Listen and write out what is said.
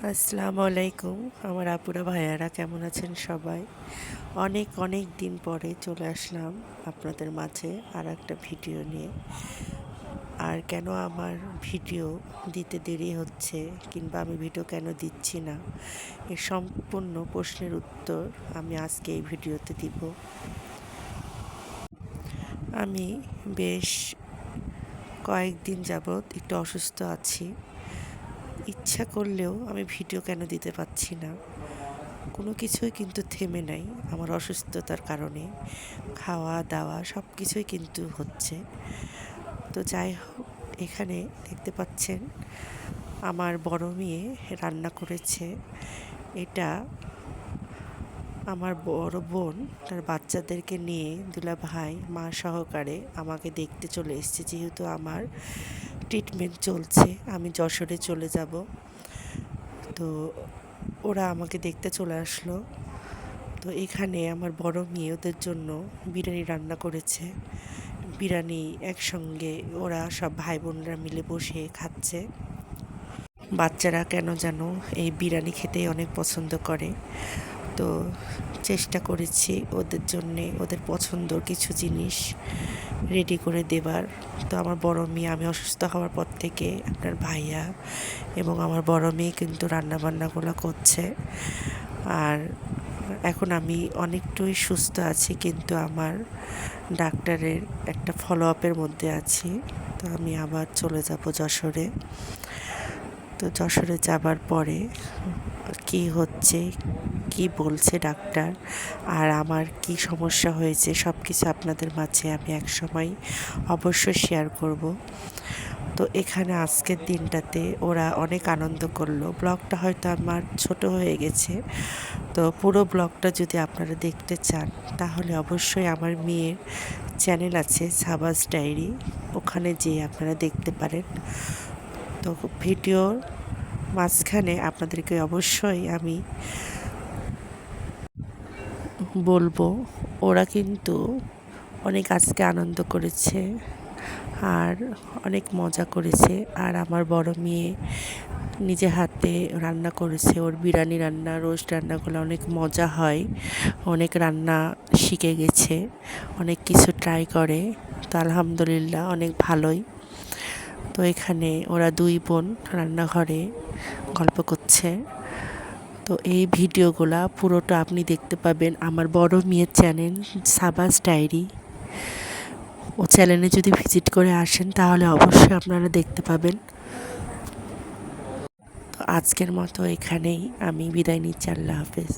আসসালামু আলাইকুম। আমার আপুরা ভাইয়ারা কেমন আছেন সবাই? অনেক অনেক দিন পরে চলে আসলাম আপনাদের মাঝে আর একটা ভিডিও নিয়ে। আর কেন আমার ভিডিও দিতে দেরি হচ্ছে কিংবা আমি ভিডিও কেন দিচ্ছি না, এর সম্পূর্ণ প্রশ্নের উত্তর আমি আজকে এই ভিডিওতে দিব। আমি বেশ কয়েকদিন যাবৎ একটু অসুস্থ আছি। ইচ্ছা করলেও আমি ভিডিও কেন দিতে পারছি না। কোনো কিছুই কিন্তু থেমে নাই আমার অসুস্থতার কারণে। খাওয়া দাওয়া সব কিছুই কিন্তু হচ্ছে। তো যাই হোক, এখানে দেখতে পাচ্ছেন আমার বড় মেয়ে রান্না করেছে। এটা আমার বড় বোন তার বাচ্চাদেরকে নিয়ে দুলাভাই মা সহকারে আমাকে দেখতে চলে এসেছে, যেহেতু আমার ট্রিটমেন্ট চলছে, আমি যশোরে চলে যাব। তো ওরা আমাকে দেখতে চলে আসলো। তো এখানে আমার বড় মেয়ে ওদের জন্য বিরিয়ানি রান্না করেছে। বিরিয়ানি একসঙ্গে ওরা সব ভাই বোনরা মিলে বসে খাচ্ছে। বাচ্চারা কেন যেন এই বিরিয়ানি খেতেই অনেক পছন্দ করে। তো চেষ্টা করেছি ওদের জন্যে ওদের পছন্দর কিছু জিনিস রেডি করে দেবার। তো আমার বড় মেয়ে, আমি অসুস্থ হওয়ার পর থেকে আপনার ভাইয়া এবং আমার বড় মেয়ে কিন্তু রান্নাবান্নাগুলো করছে। আর এখন আমি অনেকটাই সুস্থ আছি, কিন্তু আমার ডাক্তারের একটা ফলো আপের মধ্যে আছি। তো আমি আবার চলে যাব যশোরে। তো যশোরে যাবার পরে কি হচ্ছে, কি বলছে ডাক্তার, আর আমার কি সমস্যা হয়েছে সব কিছু আপনাদের মাঝে আমি একসময় অবশ্যই শেয়ার করব। তো এখানে আজকের দিনটাতে ওরা অনেক আনন্দ করলো। ব্লগটা হয়তো আমার ছোট হয়ে গেছে, তো পুরো ব্লগটা যদি আপনারা দেখতে চান তাহলে অবশ্যই আমার মেয়ের চ্যানেল আছে সাবাস ডায়েরি, ওখানে যেয়ে আপনারা দেখতে পারেন। তো ভিডিওর মাঝখানে আপনাদেরকে অবশ্যই আমি বলবো, ওরা কিন্তু অনেক আজকে আনন্দ করেছে আর অনেক মজা করেছে। আর আমার বড় মেয়ে নিজে হাতে রান্না করেছে, ওর বিরিয়ানি রান্না, রোস্ট রান্নাগুলো অনেক মজা হয়। অনেক রান্না শিখে গেছে, অনেক কিছু ট্রাই করে। তো আলহামদুলিল্লাহ অনেক ভালোই। তো এখানে ওরা দুই বোন রান্নাঘরে গল্প করছে। তো এই ভিডিওগুলা পুরোটা আপনি দেখতে পাবেন আমার বড় মেয়ের চ্যানেল সাবাস ডায়েরি। ও চ্যানেলে যদি ভিজিট করে আসেন তাহলে অবশ্যই আপনারা দেখতে পাবেন। তো আজকের মতো এখানেই আমি বিদায় নিচ্ছি। আল্লাহ হাফেজ।